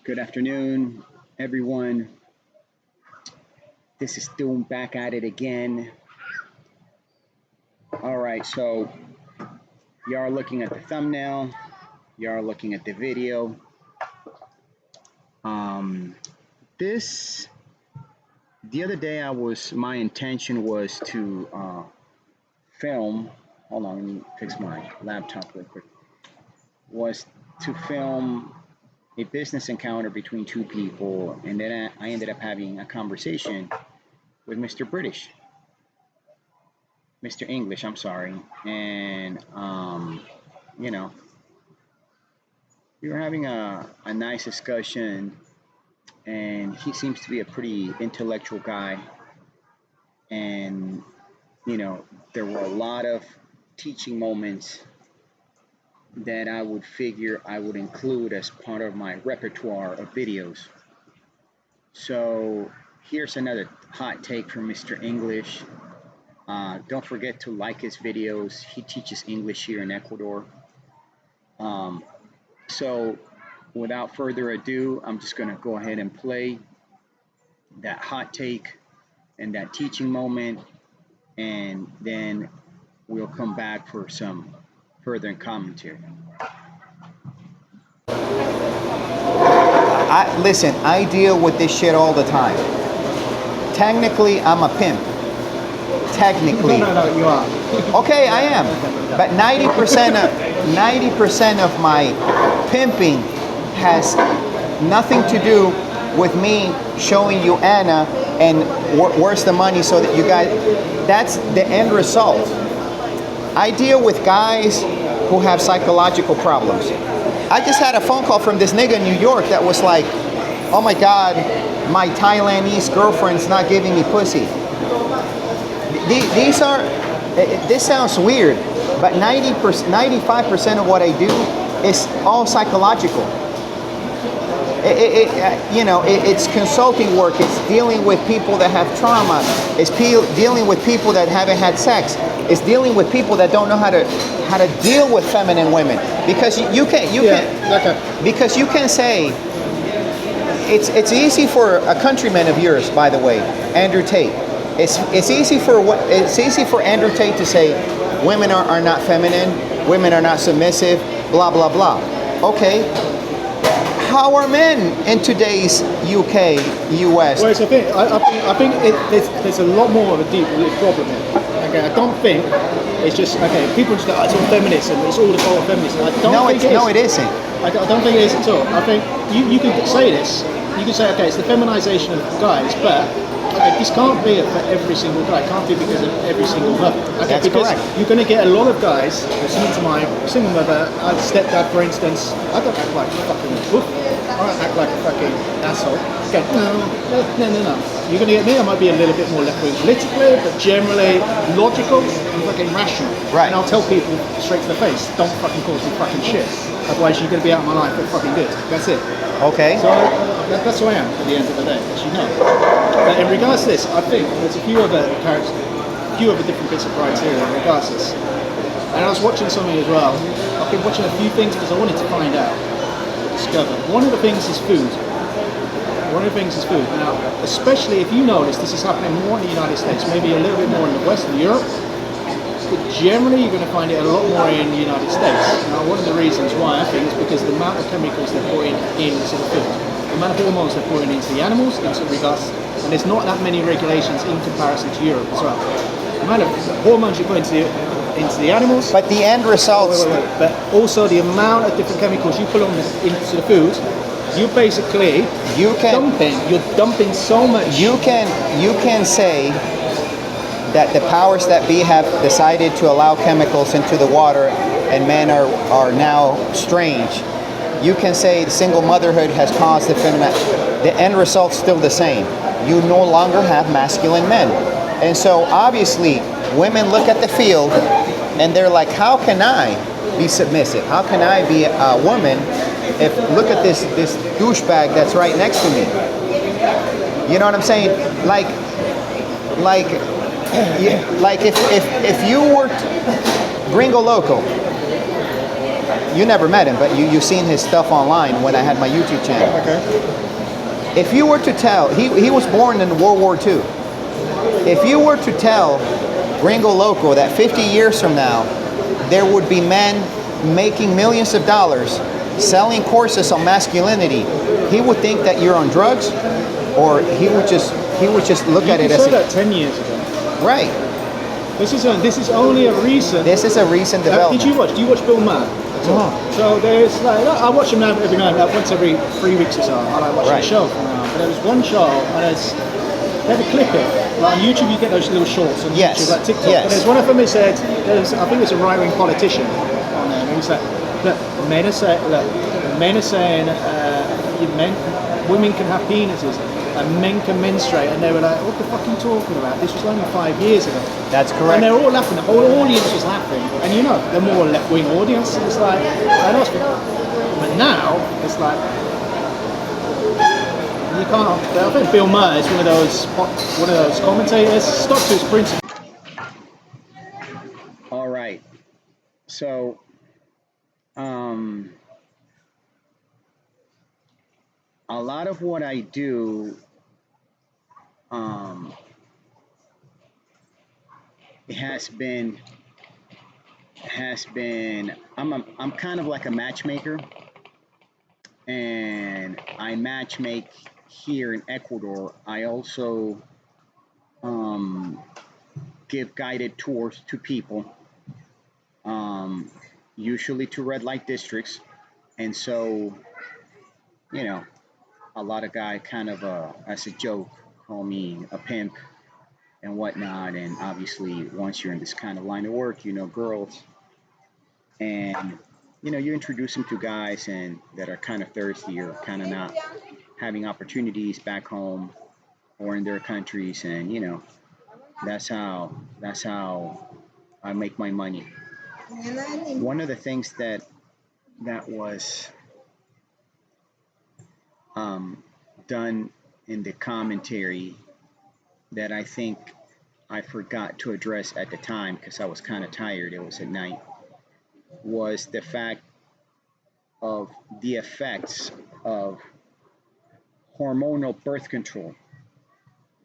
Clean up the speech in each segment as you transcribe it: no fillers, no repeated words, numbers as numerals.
Good afternoon, everyone. This is Doom back at it again. All right, so you are looking at the thumbnail, you are looking at the video. This the other day my intention was to film. Hold on, let me fix my laptop real quick. Was to film a business encounter between two people, and then I ended up having a conversation with Mr. English, I'm sorry, and you know, we were having a nice discussion, and he seems to be a pretty intellectual guy, and there were a lot of teaching moments that I would figure I would include as part of my repertoire of videos. So here's another hot take from Mr. English. Don't forget to like his videos. He teaches English here in Ecuador. So without further ado, I'm just going to go ahead and play that hot take and that teaching moment, and then we'll come back for some further commentary. Listen, I deal with this shit all the time. Technically, I'm a pimp. Technically. No, you are. Okay, I am. But 90% of my pimping has nothing to do with me showing you Anna and where's the money so that you guys, that's the end result. I deal with guys who have psychological problems. I just had a phone call from this nigga in New York that was like, oh my God, my Thailandese girlfriend's not giving me pussy. This sounds weird, but 95% of what I do is all psychological. It's consulting work. It's dealing with people that have trauma. It's dealing with people that haven't had sex. It's dealing with people that don't know how to deal with feminine women. Because you can say it's easy for a countryman of yours, by the way, Andrew Tate. It's easy for Andrew Tate to say women are not feminine, women are not submissive, blah blah blah. Okay. How are men in today's UK, US? Well, I think there's a lot more of a deep problem here. Okay, I don't think it's just people just go, it's all feminism, it's all the fault of feminism. It isn't. I don't think it is at all. I think you can say this. You can say, okay, it's the feminization of guys, but this can't be for every single guy. It can't be because of every single mother. That's because correct. You're going to get a lot of guys listening to my single mother, stepdad, for instance. I don't act like a fucking whoop. I don't act like a fucking asshole. Okay, no. You're going to get me. I might be a little bit more left-wing politically, but generally logical and fucking rational. Right. And I'll tell people straight to the face, don't fucking cause me fucking shit. Otherwise you're going to be out of my life for fucking good. That's it. Okay. So that's who I am at the end of the day, as you know. But in regards to this, I think there's a few other different bits of criteria in regards to this. And I was watching something as well. I've been watching a few things because I wanted to find out, discover. One of the things is food. Now, especially if you notice this is happening more in the United States, maybe a little bit more in the West, in Europe, but generally you're going to find it a lot more in the United States. Now, one of the reasons why I think is because the amount of chemicals they're putting into the food, the amount of hormones they're putting into the animals, into regards, and there's not that many regulations in comparison to Europe as well. The amount of hormones you put into the animals, but the end results. But also the amount of different chemicals you put into the food. You're dumping so much. You can say that the powers that be have decided to allow chemicals into the water and men are now strange. You can say single motherhood has caused the feminine. The end result's still the same. You no longer have masculine men. And so obviously women look at the field and they're like, how can I be submissive? How can I be a woman if look at this douchebag that's right next to me? You know what I'm saying? Like if you were Gringo Loco, you never met him, but you've seen his stuff online when I had my YouTube channel. Okay. If you were to tell, he was born in World War II. If you were to tell Gringo Loco that 50 years from now, there would be men making millions of dollars selling courses on masculinity, he would think that you're on drugs, or he would just look at it as you said that 10 years ago. Right. This is only a recent. This is a recent development. Do you watch Bill Maher? So there's like, I watch him now every night, once every 3 weeks or so. I like watching the show from now. But there was one show, and they had to clip it. Like on YouTube, you get those little shorts on YouTube, like TikTok. Yes. But there's one of them. It said, I think it's a right-wing politician on there. And he's like, look, men are saying, women can have penises. And men can menstruate, and they were like, what the fuck are you talking about? This was only 5 years ago. That's correct. And they were all laughing, the whole audience was laughing. And you know, the more left-wing audience, it's like, but now, it's like, you can't, I think Bill Maher is one of those commentators, stuck to his principles. All right. So, a lot of what I do, it has been I'm kind of like a matchmaker, and I matchmake here in Ecuador. I also give guided tours to people, usually to red light districts, and so a lot of guys kind of as a joke call me a pimp and whatnot. And obviously, once you're in this kind of line of work, girls, and you introduce them to guys and that are kind of thirsty or kind of not having opportunities back home or in their countries, and that's how I make my money. One of the things that was done in the commentary that I think I forgot to address at the time because I was kind of tired, it was at night, was the fact of the effects of hormonal birth control.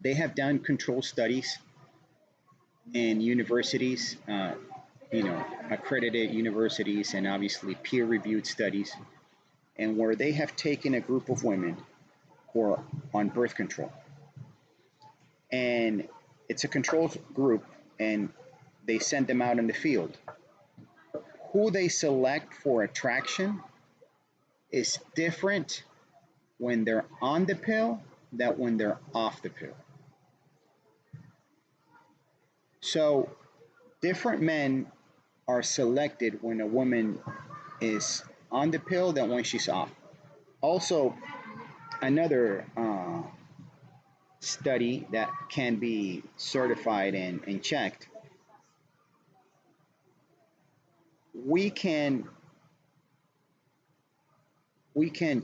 They have done control studies in universities, accredited universities, and obviously peer-reviewed studies, and where they have taken a group of women who are on birth control, and it's a control group, and they send them out in the field. Who they select for attraction is different when they're on the pill than when they're off the pill. So different men are selected when a woman is on the pill than when she's off. Also, another study that can be certified and checked, we can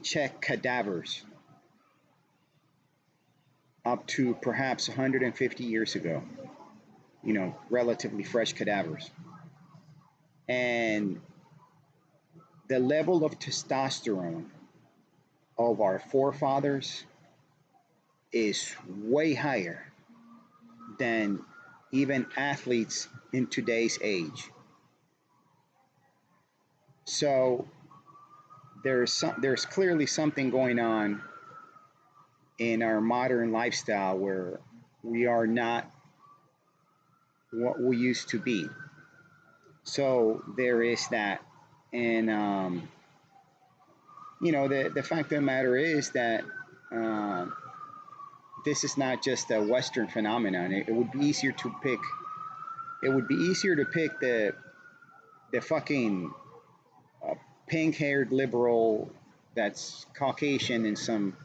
check cadavers up to perhaps 150 years ago, relatively fresh cadavers. And the level of testosterone of our forefathers is way higher than even athletes in today's age. So there's clearly something going on in our modern lifestyle where we are not what we used to be. So there is that. And the fact of the matter is that this is not just a Western phenomenon. It would be easier to pick. It would be easier to pick the fucking pink-haired liberal that's Caucasian in some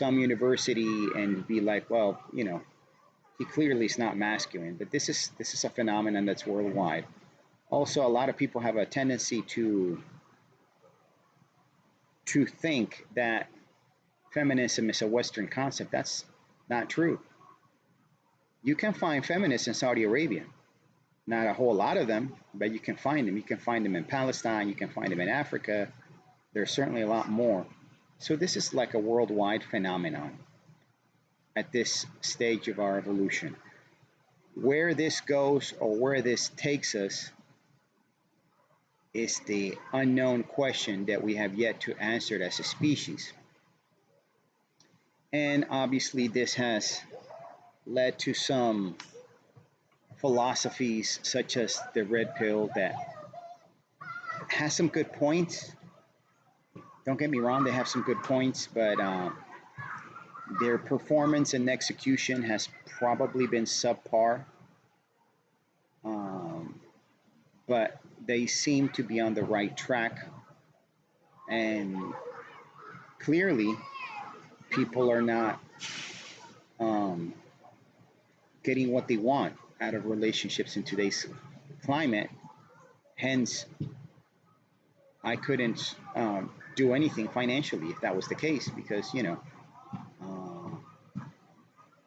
university and be like, well, he clearly is not masculine. But this is a phenomenon that's worldwide. Also, a lot of people have a tendency to think that feminism is a Western concept. That's not true. You can find feminists in Saudi Arabia. Not a whole lot of them, but you can find them. You can find them in Palestine. You can find them in Africa. There's certainly a lot more. So this is like a worldwide phenomenon at this stage of our evolution. Where this goes or where this takes us is the unknown question that we have yet to answer as a species. And obviously, this has led to some philosophies such as the red pill that has some good points. Don't get me wrong, they have some good points, but their performance and execution has probably been subpar. Um, but they seem to be on the right track. And clearly, people are not um, getting what they want out of relationships in today's climate. Hence, I couldn't do anything financially if that was the case because,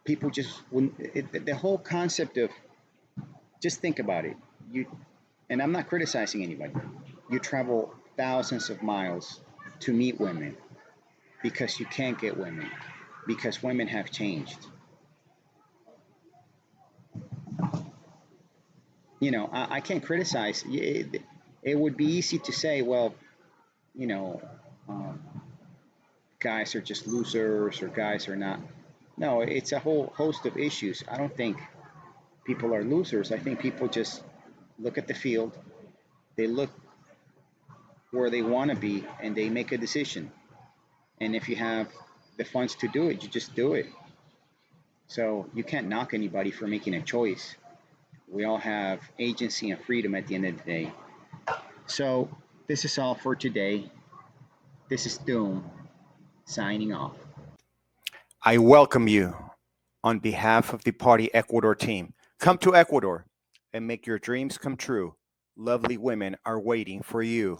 people just wouldn't. The whole concept of just think about it. And I'm not criticizing anybody. You travel thousands of miles to meet women because you can't get women because women have changed. I can't criticize. It would be easy to say, well, you know, um, guys are just losers or guys are not. No, it's a whole host of issues. I don't think people are losers. I think people just look at the field, they look where they want to be, and they make a decision. And if you have the funds to do it, you just do it. So you can't knock anybody for making a choice. We all have agency and freedom at the end of the day. So this is all for today. This is Doom signing off. I welcome you on behalf of the Party Ecuador team. Come to Ecuador and make your dreams come true. Lovely women are waiting for you.